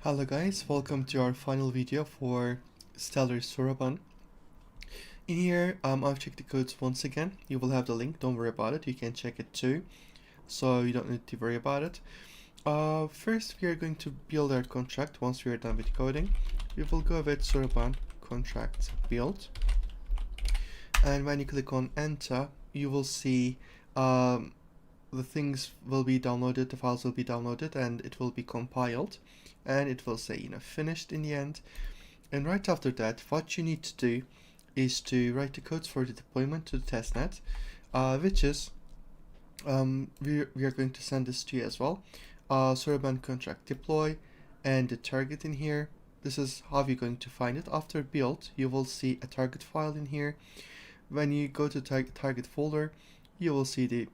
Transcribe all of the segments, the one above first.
Hello guys, welcome to our final video for StellarSan. In here, I've checked the codes once again. You will have the link, don't worry about it, you can check it too, so you don't need to worry about it. First we are going to build our contract. Once we are done with coding, we will go with Suraban contract build, and when you click on enter, you will see the things will be downloaded, the files will be downloaded, and it will be compiled, and it will say finished in the end. And right after that, what you need to do is to write the codes for the deployment to the testnet, which is we are going to send this to you as well. Suraban contract deploy and the target in here. This is how you're going to find it. After build, you will see a target file in here. When you go to target folder, you will see the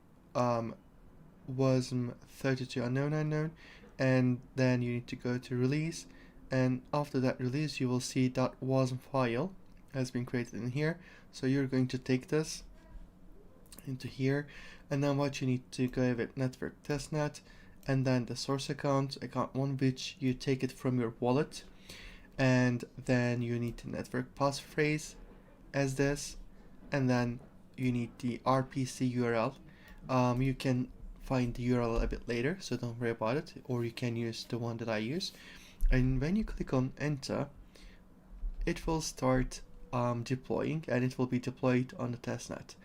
wasm32 unknown, and then you need to go to release, and after that release you will see that wasm file has been created in here. So you're going to take this into here, and then what you need to go with network testnet, and then the source account 1, which you take it from your wallet, and then you need the network passphrase as this, and then you need the RPC URL. You can find the URL a bit later, so don't worry about it, or you can use the one that I use. And when you click on enter, it will start deploying, and it will be deployed on the testnet.